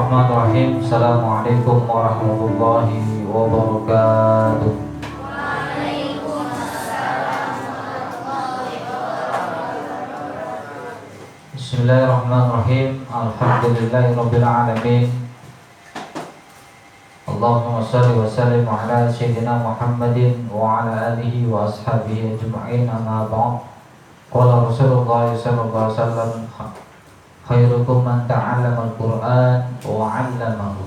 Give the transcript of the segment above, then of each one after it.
Bismillahirrahmanirrahim. Assalamualaikum warahmatullahi wabarakatuh. Bismillahirrahmanirrahim. Alhamdulillahirabbil alamin. Allahumma shalli wa sallim ala sayyidina Muhammadin wa ala alihi wa ashabihi ajma'in. Amma ba'd. Qala Rasulullah sallallahu alaihi wasallam, khairukum man ta'allama al-Qur'an wa 'allamahu.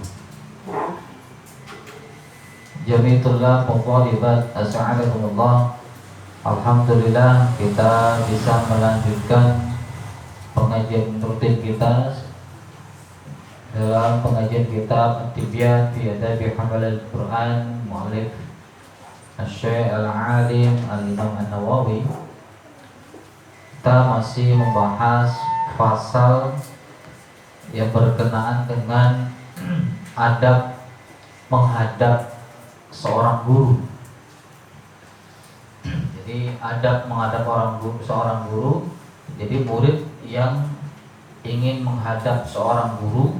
Jami'atullah muqalibat as'alakumullah. Alhamdulillah kita bisa melanjutkan pengajian rutin kita dalam pengajian kitab Tibyan fi Adabi Hamalil Quran mu'allif Asy-Syaikh Al-Alim Al-Imam An-Nawawi. Kita masih membahas pasal yang berkenaan dengan adab menghadap seorang guru. Jadi adab menghadap seorang guru. Jadi murid yang ingin menghadap seorang guru,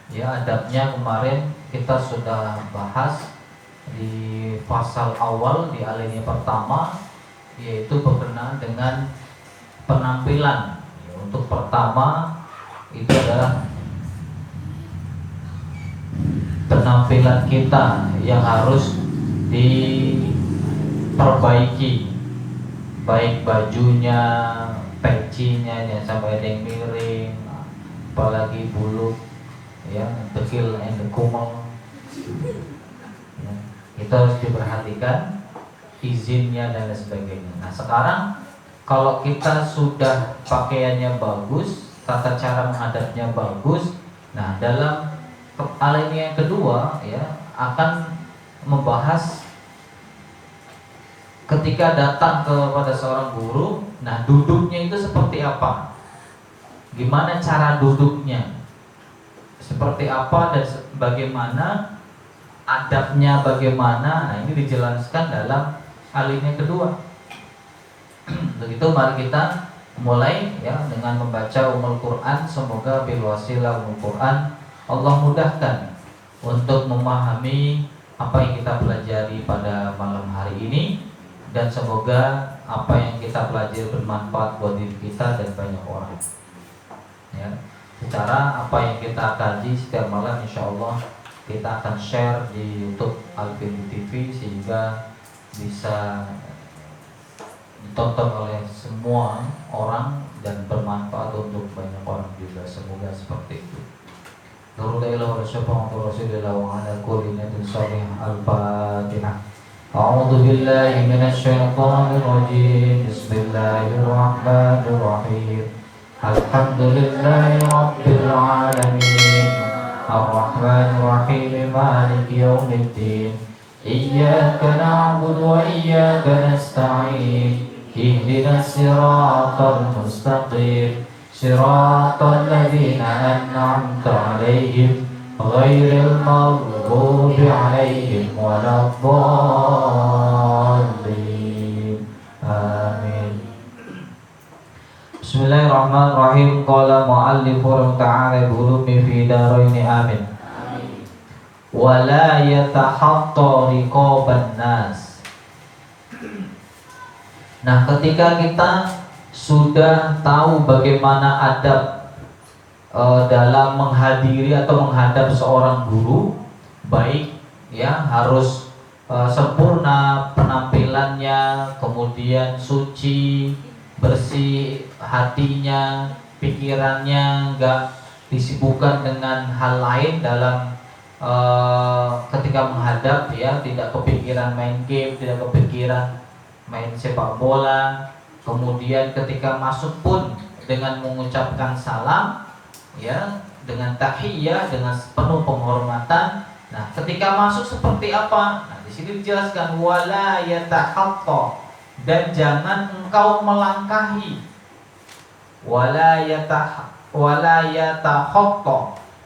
ya adabnya kemarin kita sudah bahas di pasal awal di alinea pertama, yaitu berkenaan dengan penampilan. Untuk pertama itu adalah penampilan kita yang harus diperbaiki, baik bajunya, pecinya jangan sampai ada yang miring, apalagi bulu, ya dekil and kumel, ya, itu harus diperhatikan izinnya dan lain sebagainya. Nah sekarang kalau kita sudah pakaiannya bagus, tata cara menghadapnya bagus, nah dalam alinea yang kedua ya akan membahas ketika datang kepada seorang guru, nah duduknya itu seperti apa, gimana cara duduknya, seperti apa dan bagaimana adabnya, bagaimana. Nah ini dijelaskan dalam alinea kedua. Begitu mari kita mulai ya dengan membaca Ummul Quran. Semoga bil wasilah Ummul Quran Allah mudahkan untuk memahami apa yang kita pelajari pada malam hari ini, dan semoga apa yang kita pelajari bermanfaat buat diri kita dan banyak orang. Ya, secara apa yang kita kaji setiap malam, insya Allah kita akan share di YouTube Al-Findi TV sehingga bisa ditonton oleh semua orang dan bermanfaat untuk banyak orang juga. Semoga seperti itu. Nurul ilah wa syafa'atu rasulillah wa ala kulli nabiyin shalih. Al-Fatihah. A'udzu billahi minasy syaithanir rajim. Bismillahirrahmanirrahim. Alhamdulillahi rabbil alamin. Ar-Rahmanir Rahim. Maliki yaumiddin. Iyyaka na'budu wa iyyaka nasta'in. Ihdinas siratal mustaqim. Siratal ladzina an'amta 'alaihim ghairil maghdubi 'alaihim waladdallin. Amin. Bismillahirrahmanirrahim. Qala mu'allifur ta'ala bulumi fi daraini. Amin. Wala yatahatta riqaban nas. Nah, ketika kita sudah tahu bagaimana adab dalam menghadiri atau menghadap seorang guru, baik ya harus sempurna penampilannya, kemudian suci, bersih hatinya, pikirannya enggak disibukkan dengan hal lain dalam ketika menghadap, ya tidak kepikiran main game, tidak kepikiran main sepak bola. Kemudian ketika masuk pun dengan mengucapkan salam, ya dengan tahiyyah, dengan penuh penghormatan. Nah, ketika masuk seperti apa? Nah, di sini dijelaskan wala yatahatta, dan jangan engkau melangkahi. Wala yatahatta,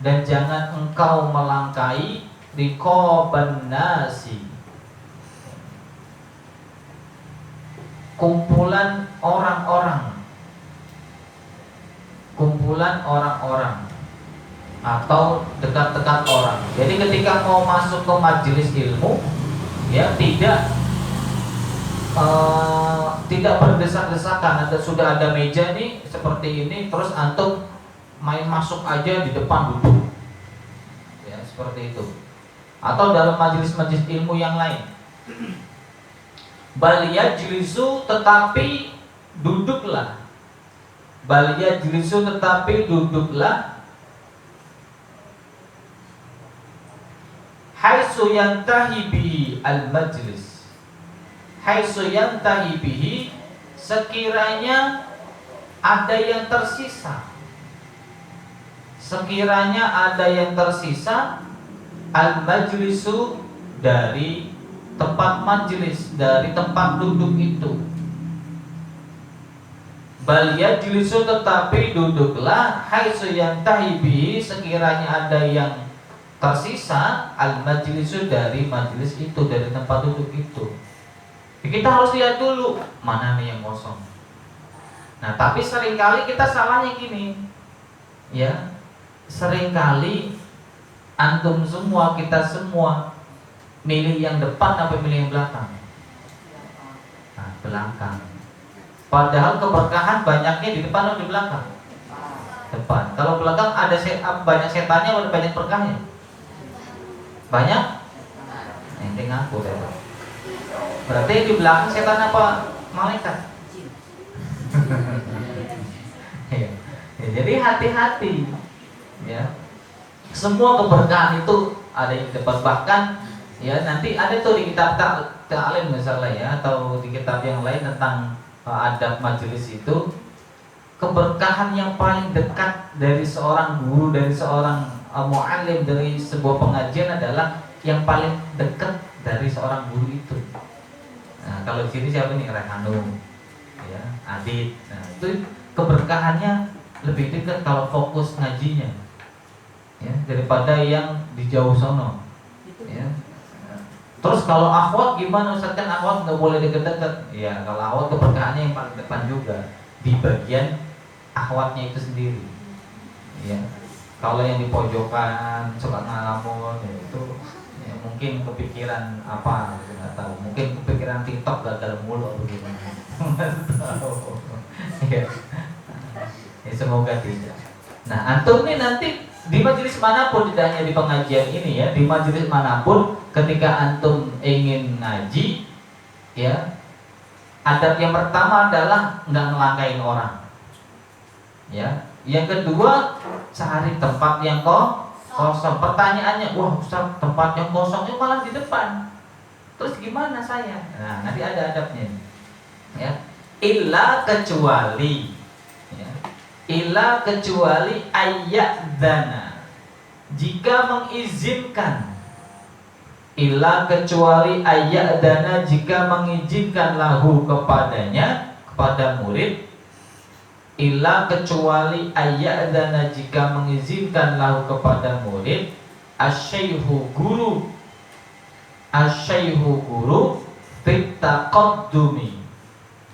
dan jangan engkau melangkahi riqaban nasi, kumpulan orang-orang. atau dekat-dekat orang. Jadi ketika mau masuk ke majelis ilmu, ya tidak berdesak-desakan. Sudah ada meja nih seperti ini, terus antum main masuk aja di depan duduk, ya seperti itu. Atau dalam majelis-majelis ilmu yang lain, bal yajlisu, tetapi duduklah. Bal yajlisu, tetapi duduklah. Haitsu yantahi bihi al-majlis. Haitsu yantahi bihi, sekiranya ada yang tersisa. Sekiranya ada yang tersisa al-majlisu, dari tempat majelis, dari tempat duduk itu. Bal yajlisu, tetapi duduklah. Haitsu yantahi bihi, sekiranya ada yang tersisa al-majlisu, dari majelis itu, dari tempat duduk itu. Kita harus lihat dulu mana nih yang kosong. Nah, tapi seringkali kita salahnya gini, ya, seringkali antum semua, kita semua milih yang depan apa milih yang belakang? Nah, belakang. Padahal keberkahan banyaknya di depan atau di belakang? Depan. Kalau belakang ada banyak setannya atau banyak berkahnya? Banyak? Ente ngaku deh. Berarti di belakang setan apa malaikat? Ya, jadi hati-hati, ya. Semua keberkahan itu ada di depan. Bahkan, ya, nanti ada tuh di kitab ta'lim misalnya, ya, atau di kitab yang lain tentang adab majelis itu, keberkahan yang paling dekat dari seorang guru, dari seorang mu'allim, dari sebuah pengajian adalah yang paling dekat dari seorang guru itu. Nah, kalau di sini siapa nih? Rehanu, ya, Adit. Nah, itu keberkahannya lebih dekat kalau fokus ngajinya, ya, daripada yang di jauh sono, ya. Terus kalau akhwat gimana Ustaz? Kan akhwat nggak boleh deket-deket. Ya, kalau akhwat keberkahannya yang paling depan juga di bagian akhwatnya itu sendiri, ya. Kalau yang di pojokan suka ngalamun, ya, itu ya, mungkin kepikiran apa, nggak tahu. Mungkin kepikiran TikTok gagal mulu atau gimana. Ya. Ya, semoga tidak. Nah, antum nih nanti di majelis manapun, tidak hanya di pengajian ini, ya, di majelis manapun, ketika antum ingin ngaji, ya, adab yang pertama adalah nggak ngelangkain orang, ya. Yang kedua, cari tempat yang kosong. Pertanyaannya, wah Ustaz, tempat yang kosongnya malah di depan, terus gimana saya? Nah, nanti ada adabnya, ya. Illa kecuali, ya, illa kecuali ayyadzana, jika mengizinkan. Illa kecuali ayyadzana, jika mengizinkan lahu kepadanya, kepada murid. Illa kecuali ayyadzana, jika mengizinkan lahu kepada murid. Asyaikhu guru, asyaikhu guru fit taqaddumi,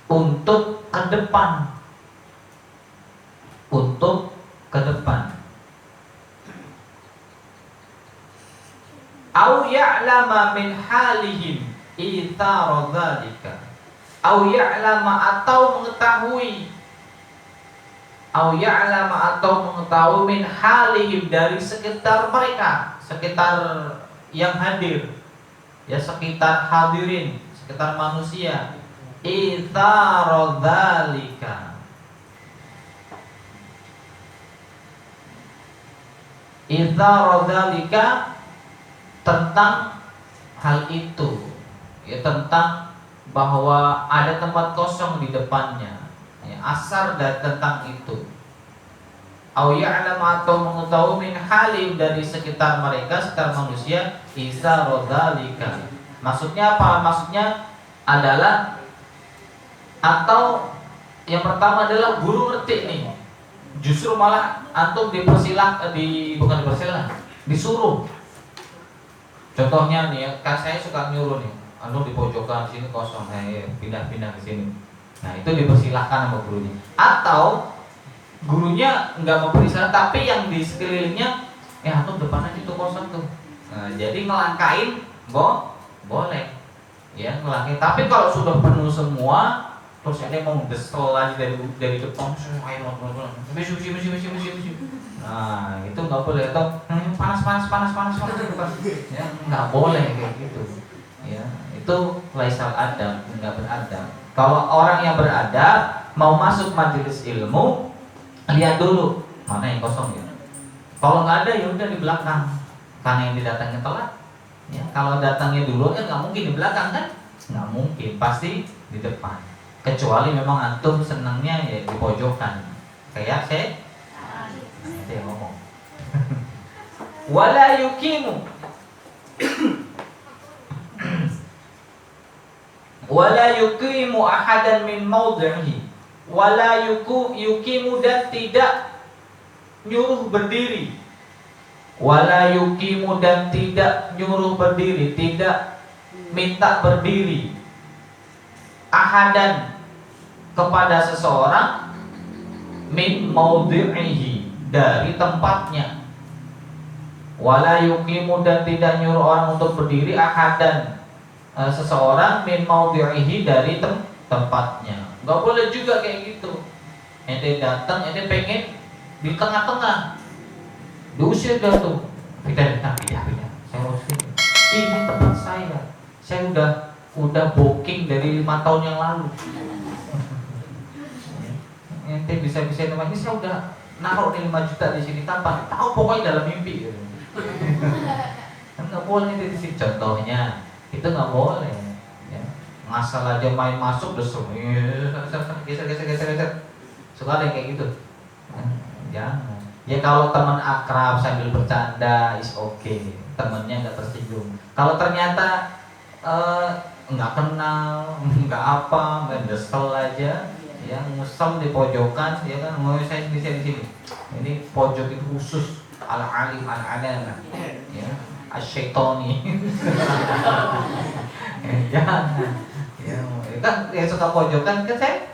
untuk ke depan, untuk ke depan. Au ya'lama min halihim ithara dzalika, au ya'lama, atau mengetahui, au ya'lama, atau mengetahui min halihim, dari sekitar mereka, sekitar yang hadir, ya, sekitar hadirin, sekitar manusia. Ithara dzalika, ithara dzalika, tentang hal itu, ya, tentang bahwa ada tempat kosong di depannya, ya, asar dan tentang itu. Au ya'lam, atau mengetahui min halim, dari sekitar mereka, sekitar manusia. Itsara dzalika, maksudnya apa? Maksudnya adalah, atau yang pertama adalah guru ngerti nih, justru malah antum bukan dipersilah, disuruh. Contohnya nih, ya, saya suka nyuruh nih, antum di pojokan sini kosong, pindah-pindah ke sini. Nah, itu dipersilahkan sama gurunya. Atau gurunya nggak mempersilahkan, tapi yang di sekelilingnya antum depan aja tuh kosong tuh. Nah, jadi ngelangkain boleh, ya ngelangkain. Tapi kalau sudah penuh semua, terus ada mau gesel lagi dari depan, ayo misi. Nah itu nggak boleh. Atau panas ya nggak boleh kayak gitu. Ya itu laisal adab, nggak beradab. Kalau orang yang beradab mau masuk majelis ilmu, lihat dulu mana yang kosong ya. Kalau nggak ada ya udah di belakang, karena yang didatangnya telat. Ya, kalau datangnya dulu ya nggak mungkin di belakang kan, nggak mungkin, pasti di depan. Kecuali memang antum senangnya ya di pojokan, kayak saya ngomong. Wala yukimu wala yukimu ahadan min maudhihi, wala yukimu, dan tidak nyuruh berdiri, wala yukimu, dan tidak nyuruh berdiri, tidak minta berdiri, ahadan, kepada seseorang, min maudhihi, dari tempatnya. Wala yukimu, dan tidak nyuruh orang untuk berdiri, ahadan, seseorang, min maudhihi, dari tempatnya. Gak boleh juga kayak gitu. Ente datang, ente pengen di tengah-tengah, diusir dah tuh. Pindah. Saya mau sini. Ini tempat saya udah booking dari 5 tahun yang lalu. Ente bisa namanya saya udah naruh nih 5 juta di sini, tanpa tahu, pokoknya dalam mimpi. Kan nggak boleh di sini. Contohnya itu nggak boleh. Ya. Ngasal aja main masuk udah geser. Suka ada yang kayak gitu. Jangan. Ya kalau teman akrab sambil bercanda is okay, temennya nggak tersinggung. Kalau ternyata nggak kenal, nggak apa, main desel aja, ya ngusel di pojokan, ya kan, mau saya di sini. Ini pojok itu khusus ala alim ala ya asyaitoni. Jangan. Ya kan yang suka pojokan kan saya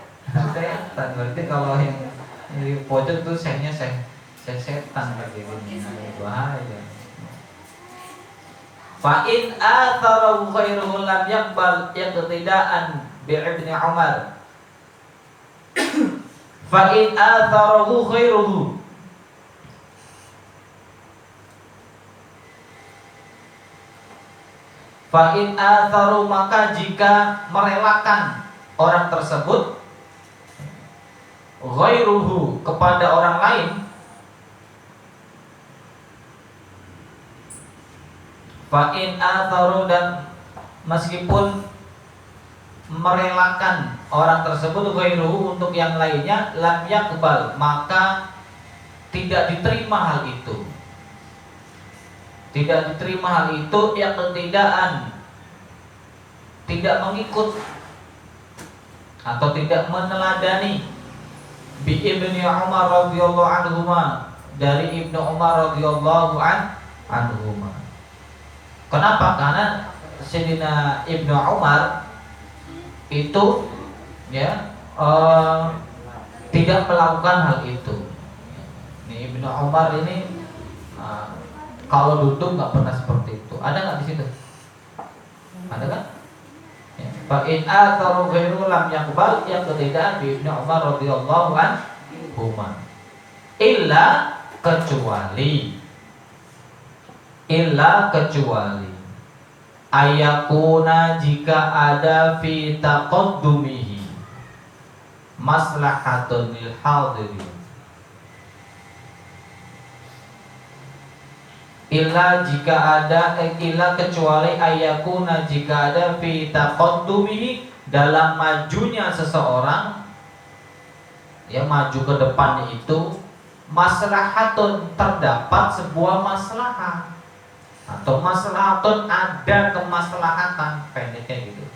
berarti kalau yang di pojok itu saya setan kayak gini, bahaya. Fa in atharahu khairuhu lam yaqbal iqtidaan bi Ibnu Umar. Fa in atharahu khairuhu, fa in atharu, maka jika merelakan orang tersebut, ghairuhu, kepada orang lain, fa in atharu, dan meskipun merelakan orang tersebut, ghairuhu, untuk yang lainnya, lam yaqbal, maka tidak diterima hal itu. Tidak diterima hal itu, yang ketidaan, tidak mengikut atau tidak meneladani bi Ibnu Umar radhiyallahu anhuma, dari Ibnu Umar radhiyallahu anhuma. Kenapa? Karena Sayyidina Ibnu Umar itu ya tidak melakukan hal itu. Ini Ibnu Umar ini kalau duduk nggak pernah seperti itu. Ada nggak di situ? Ada kan? Fa in atharu ghairu lam yaqbal, yang ketiga Ibnu Umar radhiyallahu anhuma, illa kecuali ayakuna, jika ada fi taqaddumihi maslahatun lil hadirin. Illa kecuali ayakuna, jika ada fi taqaddumihi, dalam majunya seseorang, ya maju ke depannya itu, maslahatun, terdapat sebuah maslahat, atau maslahatun, ada kemaslahatan, pendeknya gitu.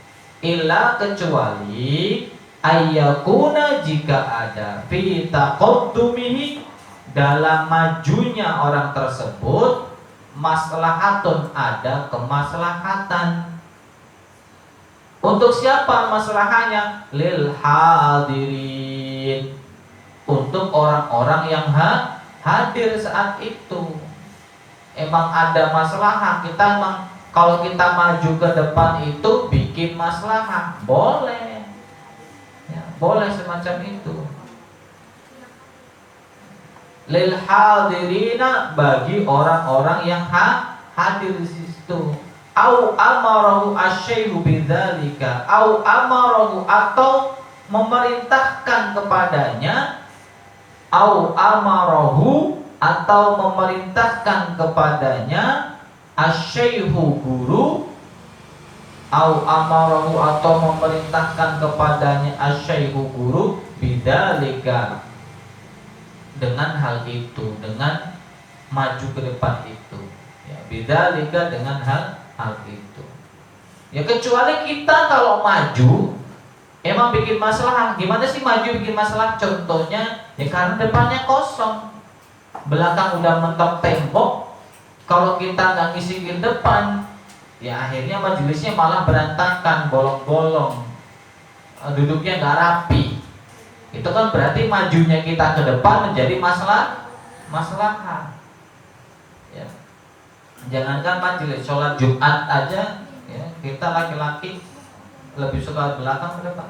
Illa kecuali ayakuna, jika ada fi taqaddumihi, dalam majunya orang tersebut, maslahatun, ada kemaslahatan. Untuk siapa maslahannya? Lil hadirin, untuk orang-orang yang hadir saat itu. emang ada masalah, kita emang kalau kita maju ke depan itu bikin masalah, boleh, ya, boleh semacam itu. Lil hadirina, bagi orang-orang yang hadir di situ. Au amarahu asyaihu bidzalika, au amarahu, atau memerintahkan kepadanya, au amarahu, atau memerintahkan kepadanya, asyaihu, guru, au amarahu, atau memerintahkan kepadanya, asyaihu, guru, bidzalika, dengan hal itu, dengan maju ke depan itu, ya, bidzalika, dengan hal itu. Ya, kecuali kita kalau maju emang bikin masalah. Gimana sih maju bikin masalah? Contohnya, ya karena depannya kosong, belakang udah mentok tembok. Kalau kita nggak ngisiin depan, ya akhirnya majelisnya malah berantakan, bolong-bolong, duduknya nggak rapi. Itu kan berarti majunya kita ke depan menjadi masalah. Ya. Jangankan majelis, sholat Jumat aja, ya, kita laki-laki lebih suka belakang ke depan.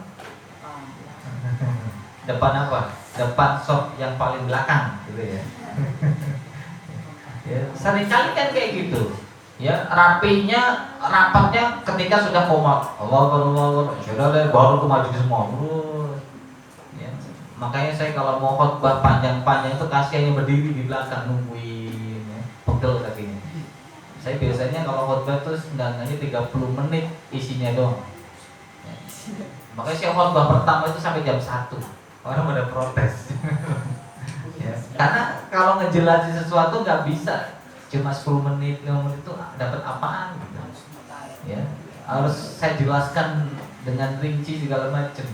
Depan apa? Depan soft yang paling belakang, gitu ya. Ya, seringkali kan kayak gitu. Ya, rapatnya ketika sudah komat, Allah sudah baru ke maju semua. Ya. Makanya saya kalau mau khotbah panjang-panjang itu kasihan yang berdiri di belakang nungguin, ya. Pegel kakinya. Saya biasanya kalau khotbah itu setidaknya 30 menit isinya doang. Ya. Makanya saya khotbah pertama itu sampai jam 1. Orang pada protes. Ya. Karena kalau ngejelasin sesuatu nggak bisa cuma 10 menit, 5 menit itu dapat apaan gitu. Ya. Harus saya jelaskan dengan rinci segala macam.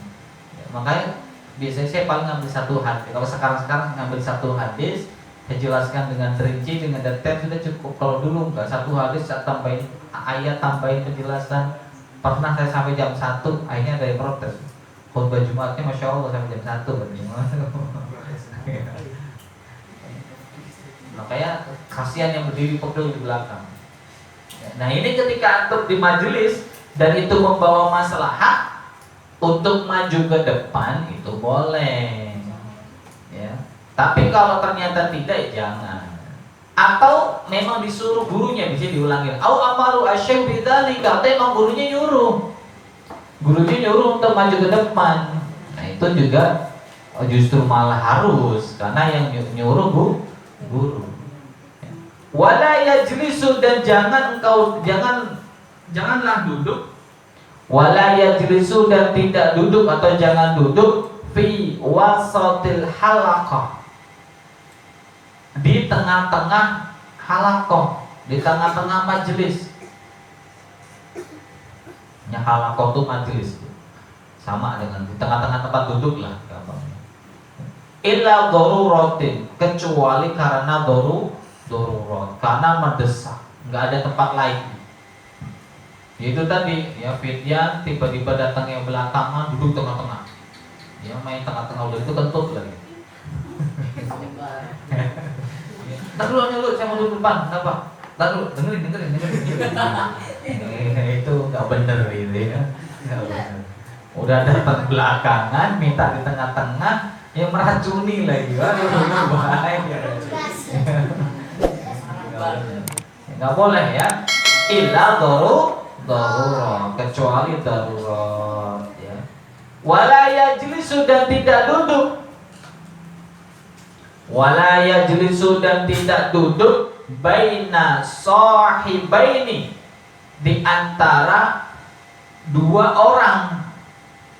Ya. Makanya biasanya saya paling ngambil satu hadis. Kalau sekarang ngambil satu hadis, saya jelaskan dengan rinci, dengan detail sudah cukup. Kalau dulu enggak, satu hadis saya tambahin ayat, tambahin penjelasan. Pernah saya sampai jam 1, akhirnya ada yang protes. Khutbah Jumatnya Masya Allah sampai jam 1. Makanya kasihan yang berdiri pegel di belakang. Nah ini ketika antum di majelis dan itu membawa maslahat untuk maju ke depan, itu boleh, ya. Tapi kalau ternyata tidak, ya jangan. Atau memang disuruh gurunya, bisa diulangin. Au amaru asyaihu bidzalika, atau emang gurunya nyuruh untuk maju ke depan. Nah itu juga justru malah harus, karena yang nyuruh guru. Wala yajlisu, dan janganlah duduk. Wala yajlisu, dan tidak duduk atau jangan duduk fi wasatil halaqah, di tengah-tengah halaqah, di tengah-tengah majelis. Ya, halaqah itu majelis, sama dengan di tengah-tengah tempat duduk lah gampangnya. Illa daruratin, kecuali karena darurat, karena mendesak, nggak ada tempat lain. Itu tadi, ya fityan tiba-tiba datang yang belakangan duduk tengah-tengah. Ya main tengah-tengah udah itu kentut lagi. Taruh lu, saya mau duduk depan, kenapa? Taruh, dengerin. Itu nggak bener ini ya. Nggak bener. Udah datang belakangan, minta di tengah-tengah, yang meracuni lagi. Waduh, bahaya. Nggak boleh ya. Illa darurat, kecuali darurat, ya. Wala yajlisu, dan tidak duduk. Wala yajlisu, dan tidak duduk baina sahibaini, di antara dua orang,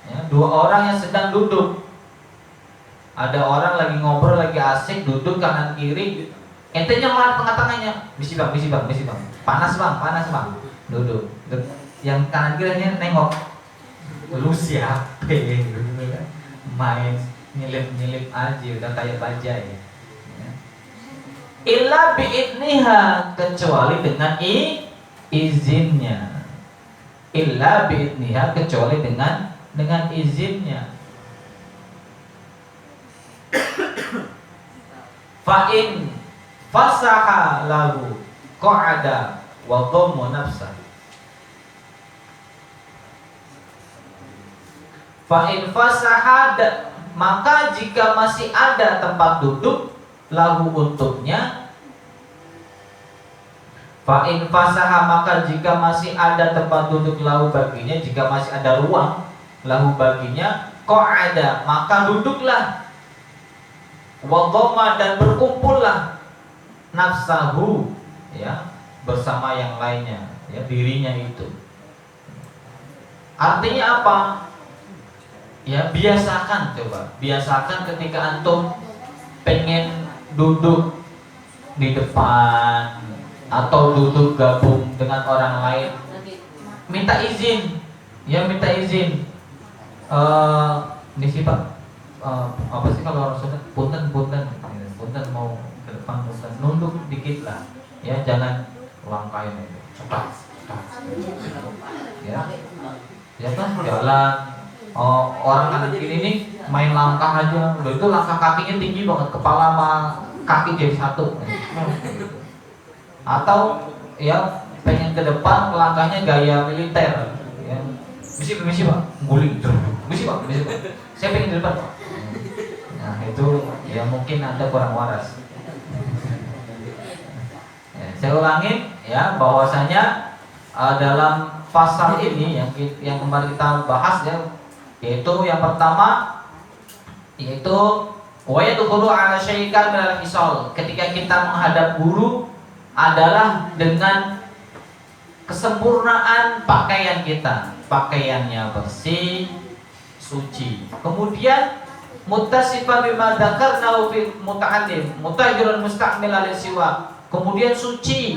ya, dua orang yang sedang duduk. Ada orang lagi ngobrol, lagi asik, duduk kanan kiri, ente nyemar tengah-tengahnya, misi bang, panas bang, duduk. Yang kanan kirinya nengok, lu siapa? Main nyelip aja, udah kayak bajai. Illa bi'idniha, kecuali dengan izinnya. Illa bi'idniha, kecuali dengan izinnya. Fa'in fasaha lahu, qa'ada wa dhamma nafsa. Fa in fasahad, maka jika masih ada tempat duduk lahu untuknya. Fa in fasaha, maka jika masih ada tempat duduk lahu baginya, jika masih ada ruang lahu baginya, qa'ada, maka duduklah, wa dhamma, dan berkumpullah, nafsahu, ya, bersama yang lainnya, ya, dirinya itu. Artinya apa? Ya, biasakan, coba biasakan ketika antum pengen duduk di depan atau duduk gabung dengan orang lain, minta izin, ya, minta izin. Ini sih Pak, apa sih kalau orang Sunda, punten mau ke depan, punten, nunduk dikit lah, ya, jangan langkahin itu, cepat, ya, ya kan, jalan. Orang anak ini nih main langkah aja, loh, itu langkah kakinya tinggi banget, kepala sama kaki jadi satu. Atau ya pengen ke depan, langkahnya gaya militer, ya. Misi Pak, guling, misi Pak, saya pengen di depan Pak. Nah itu ya mungkin Anda kurang waras. Ya, saya ulangin, ya, bahwasanya dalam pasal ini yang kemarin kita bahas, ya, yaitu yang pertama, yaitu wa yadkhulu ala syai'in min al-hisal. Ketika kita menghadap guru adalah dengan kesempurnaan pakaian kita, pakaiannya bersih, suci. Kemudian muttasifan bima dzakarna fi muta'allim, mutahhirun musta'mil al-siwa. Kemudian suci,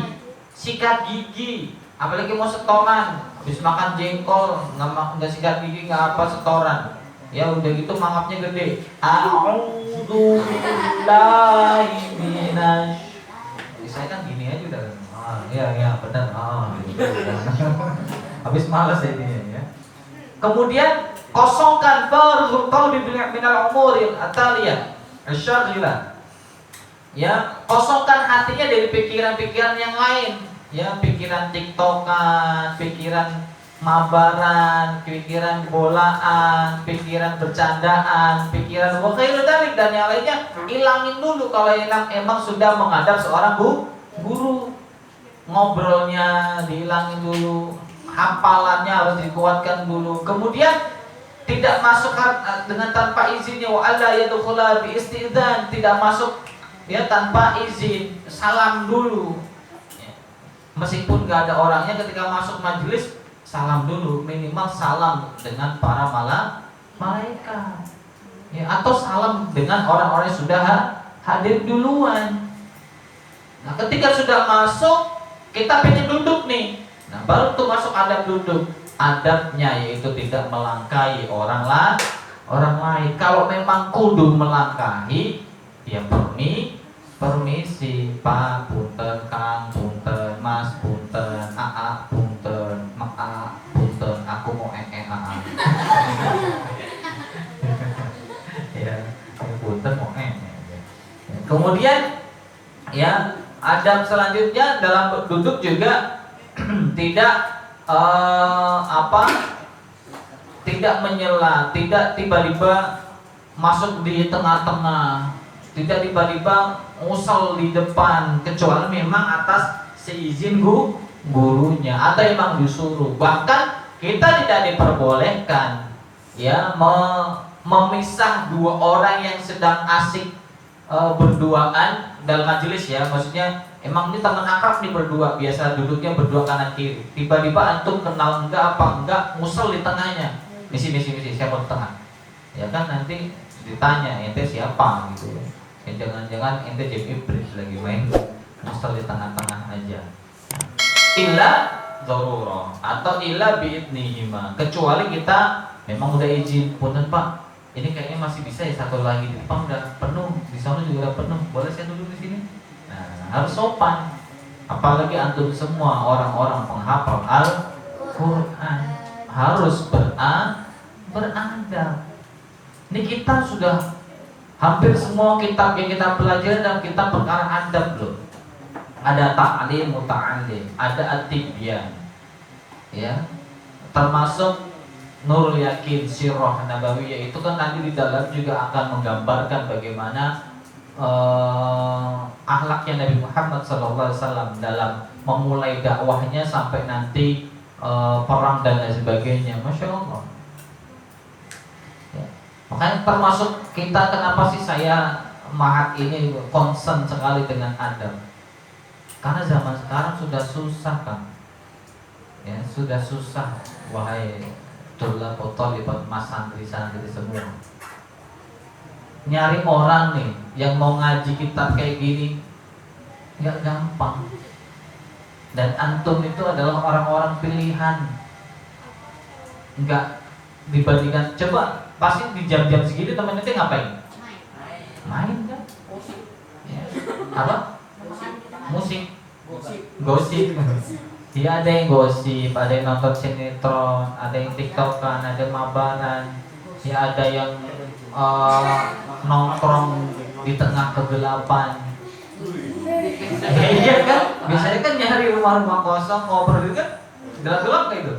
sikat gigi, apalagi mau setoran, habis makan jengkol nggak sikat gigi, nggak apa, setoran, ya udah gitu mangapnya gede. A'udzu billahi minasy. Saya kan gini aja udah. Ya benar. Gitu. Habis malas ini, ya. Kemudian kosongkan farghul qalbi minal umuril ataliyah asyaghilah. Ya, kosongkan hatinya dari pikiran-pikiran yang lain, ya, pikiran tiktokan, pikiran mabaran, pikiran bolaan, pikiran bercandaan, pikiran wakil dan yang lainnya, hilangin dulu. Kalau emang sudah menghadap seorang guru, ngobrolnya dihilangin dulu, hafalannya harus dikuatkan dulu. Kemudian tidak masuk dengan tanpa izinnya, wa alla yadkhula bi istidzan, tidak masuk, ya, tanpa izin, salam dulu. Meskipun gak ada orangnya, ketika masuk majelis salam dulu, minimal salam dengan para malaikat, ya, atau salam dengan orang-orang yang sudah hadir duluan. Nah, ketika sudah masuk, kita pengen duduk nih. Nah, baru tuh masuk adab duduk. Adabnya yaitu tidak melangkahi orang lain. Kalau memang kudu melangkahi, ya permisi, Pak, punten, Kang, punten, Mas, punten, Aa, punten, Maa, punten, aku mau Aa. Ya, punten mau Kemudian, ya, adab selanjutnya dalam duduk juga tidak tidak menyela, tidak tiba-tiba masuk di tengah-tengah, tidak tiba-tiba ngusel di depan, kecuali memang atas seizin gurunya atau memang disuruh. Bahkan kita tidak diperbolehkan, ya, memisah dua orang yang sedang asik berduaan dalam majelis, ya, maksudnya emang ini teman akrab nih berdua, biasa duduknya berdua kanan kiri, tiba-tiba antum kenal enggak ngusel di tengahnya, misi siapa di tengah, ya kan, nanti ditanya ente siapa gitu, ya, jangan-jangan ente jadi iblis lagi main ngusel di tengah-tengah aja. Illa dzarurah atau illa biidnihima, kecuali kita memang udah izin, punten Pak, ini kayaknya masih bisa ya, satu lagi di depan udah penuh, di sana juga udah penuh, boleh saya duduk di sini? Nah, harus sopan. Apalagi antum semua orang-orang penghafal Al-Quran, harus beradab. Ini kita sudah hampir semua kitab yang kita pelajari dalam kitab perkara adab loh. ada ta'lim muta'allim, ada at-tibyan. Ya. Termasuk Nurul Yakin Sirah Nabawiyah itu kan nanti di dalam juga akan menggambarkan bagaimana akhlaknya Nabi Muhammad SAW dalam memulai dakwahnya sampai nanti perang dan lain sebagainya. Masya Allah. Ya. Makanya termasuk kita, kenapa sih saya Mahat ini concern sekali dengan Adam? Karena zaman sekarang sudah susah kan, ya sudah susah. Wahai Dullah botol lipat mas santri-santri semua, nyari orang nih yang mau ngaji kitab kayak gini nggak gampang. Dan antum itu adalah orang-orang pilihan. Nggak dibandingkan, coba pasti di jam-jam segini temen itu ngapain? Main kan? Ya. Apa? Musik. Gosip. Ya ada yang gosip, ada yang nonton sinetron, ada yang tiktokan, ada mabaran. Ya ada yang nongkrong di tengah kegelapan. Iya kan? Biasanya kan nyari rumah-rumah kosong, ngobrol gitu kan? Gelap-gelap kayak itu.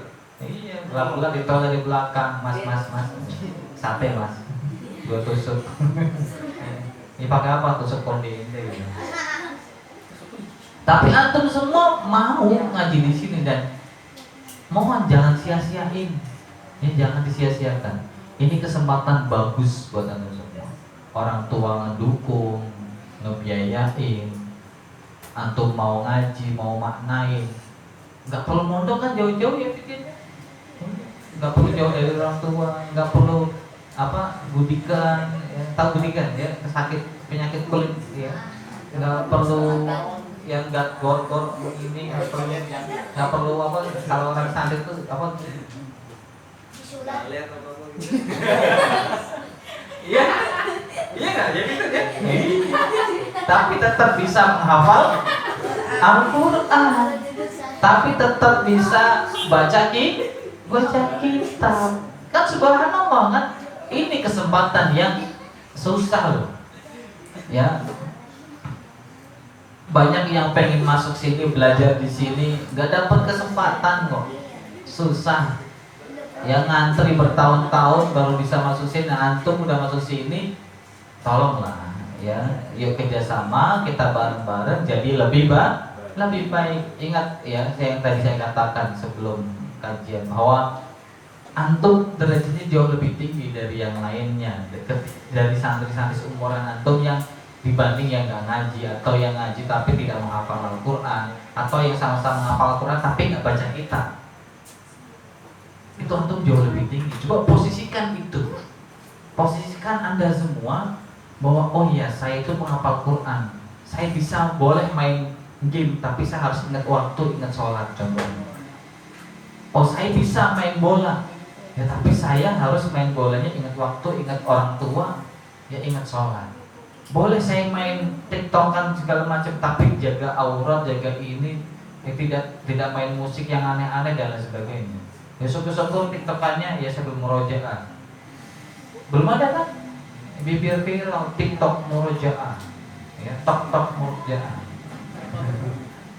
Iya, gelap-gelap ditolak dari belakang. Mas, sate mas, gua tusuk. Ini pakai apa? Tusuk konde gitu. Tapi antum semua mau ngaji di sini, dan mohon jangan sia-siain. Ya, jangan disia-siakan. Ini kesempatan bagus buat antum semua. Orang tua ngedukung, ngebiayain. Antum mau ngaji, mau maknain. Nggak perlu mondok kan jauh-jauh ya pikirnya. Nggak perlu jauh dari orang tua, nggak perlu budikan, ya, tahu budikan ya, sakit penyakit kulit ya. Nggak perlu yang nggak gor-gor ini, nggak perlu kalau orang santri itu iya nggak ya gitu ya. Tapi tetap bisa menghafal Al-Quran, tapi tetap bisa baca kitab. Kan subhanallah kan, ini kesempatan yang susah loh. Ya. Banyak yang pengen masuk sini, belajar di sini, nggak dapat kesempatan kok. Susah. Yang ngantri bertahun-tahun baru bisa masuk sini. Nah, antum udah masuk sini, tolonglah ya. Yuk kerjasama, kita bareng-bareng jadi lebih baik. Ingat ya, yang tadi saya katakan sebelum kajian bahwa antum derajatnya jauh lebih tinggi dari yang lainnya, dari santri-santri seumuran antum yang dibanding yang nggak ngaji, atau yang ngaji tapi tidak menghafal Al-Quran, atau yang sama-sama menghafal Al-Quran tapi nggak baca kitab. Itu antum jauh lebih tinggi. Coba posisikan itu, posisikan anda semua bahwa oh iya, saya itu menghafal Quran, saya bisa boleh main game tapi saya harus ingat waktu, ingat sholat contohnya. Oh saya bisa main bola, ya tapi saya harus main bolanya ingat waktu, ingat orang tua, ya ingat sholat. Boleh saya main tiktokan segala macam tapi jaga aurat, jaga ini, ya tidak main musik yang aneh-aneh dan lain sebagainya. Ya syukur-syukur tiktokannya ya sebelum murojaah. Belum ada kan? Bibir viral TikTok murojaah, ya tok murojaah.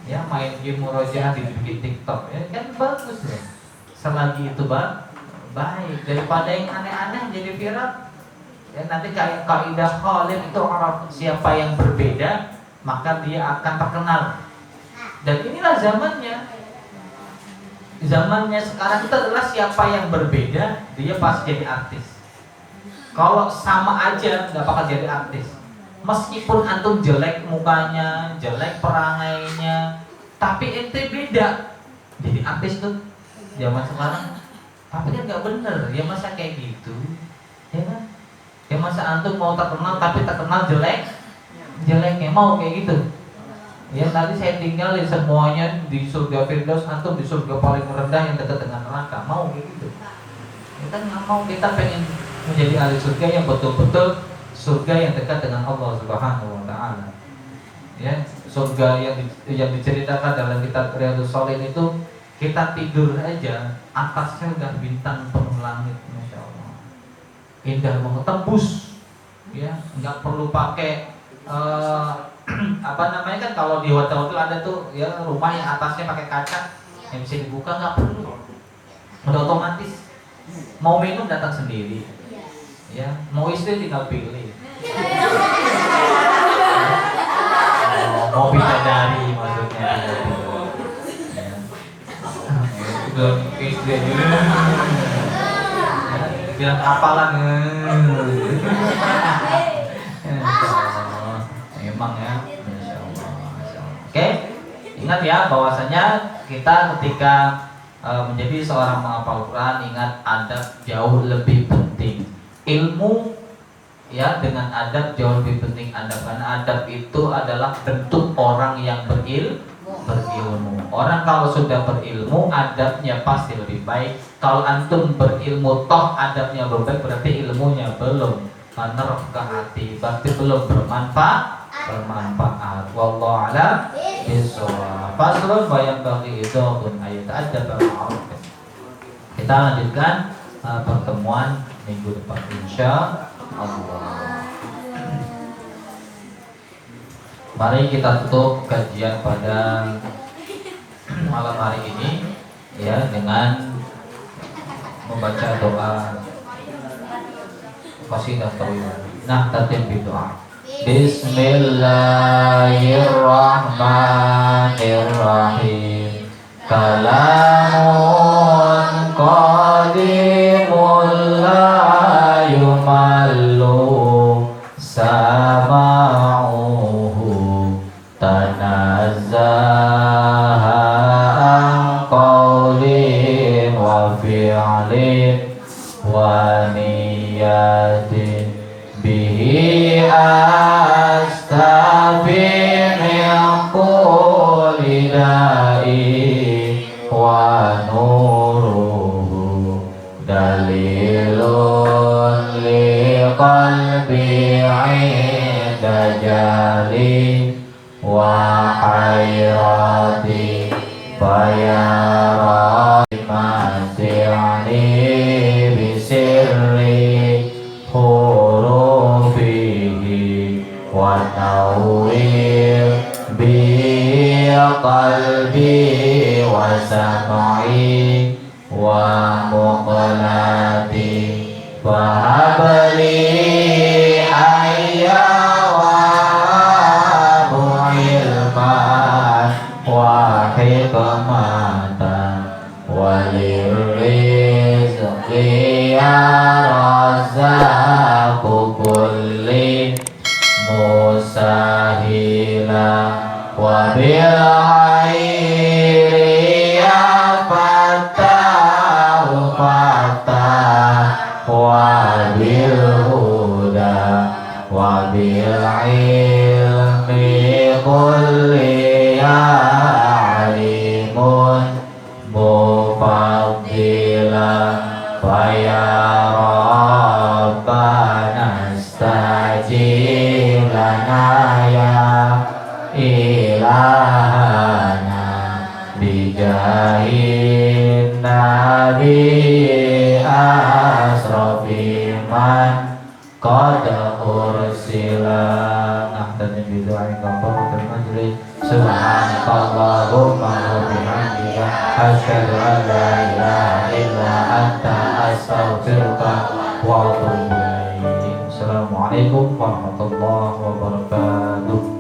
Ya main game murojaah dibikin TikTok, ya kan bagus ya. Selagi itu baik daripada yang aneh-aneh jadi viral. Ya, nanti kayak kaidah Khalid itu, orang siapa yang berbeda maka dia akan terkenal. Dan inilah zamannya sekarang itu adalah siapa yang berbeda dia pasti jadi artis. Kalau sama aja nggak bakal jadi artis. Meskipun antum jelek mukanya, jelek perangainya, tapi ente beda jadi artis tuh zaman sekarang. Tapi kan nggak bener ya, masa kayak gitu ya kan? Ya masa antum mau terkenal tapi terkenal jeleknya mau kayak gitu? Ya tadi saya tinggalin semuanya di surga Firdaus, antum di surga paling rendah yang dekat dengan neraka, mau kayak gitu? Kita nggak mau, kita pengen menjadi ahli surga yang betul-betul surga yang dekat dengan Allah Subhanahu wa Ta'ala. Ya, surga yang diceritakan dalam kitab Riyadhus Shalihin itu, kita tidur aja atasnya udah bintang penuh langit, masya Allah. Indah banget, tembus, ya nggak perlu pakai apa namanya kan kalau di hotel-hotel ada tuh ya rumah yang atasnya pakai kaca yang bisa dibuka, nggak perlu, udah otomatis. Mau minum datang sendiri, ya mau istri tinggal pilih. Mau bidadari maksudnya udah istri bilang apalah memang ya, Masya Allah. Oke, ingat ya bahwasanya kita ketika menjadi seorang penghafal Quran, ingat adab jauh lebih penting. Ilmu ya, dengan adab jauh lebih penting adab, karena adab itu adalah bentuk orang yang berilmu. Orang kalau sudah berilmu, adabnya pasti lebih baik. Kalau antum berilmu toh adabnya belum baik, berarti ilmunya belum menerap ke hati, berarti belum bermanfaat. Wallahu a'lam bishawab. Faslun bayang bagi idhun ayat adab ma'ruf. Kita lanjutkan pertemuan minggu depan insya Allah. Mari kita tutup kajian pada malam hari ini ya dengan membaca doa qasidah thayyibah. Nah, tertib berdoa. Bismillahirrahmanirrahim. Kalamun qadimul la yumallu sama'uhu tanazzaha an qawlin wa fi'lin wa niyatin bihi astabi min kulli da'i wa nuruhu dalilun li qalbi 'inda jali wa hayrati fayara mati'ani bisirri hurufihi wa nawwir bi qalbi wa sam'i wa muqlati wa habli ayya wa ilman wa hikmatan wa lirizqi ya razzaqu kulli musahila wa bil khairi ya fattahu fattah wa bil huda wa bil ilmi kulli ya alimun mufaddila faya rabbana stajib lana ya ilahana bijahin nabi asrafi man qad ursila. Nahtadim bidu'ain kafarutul majlis. Subhanakallahumma wa bihamdika asyhadu an la ilaha illa anta astaghfiruka wa atubu ilaik. Assalamualaikum warahmatullahi wabarakatuh.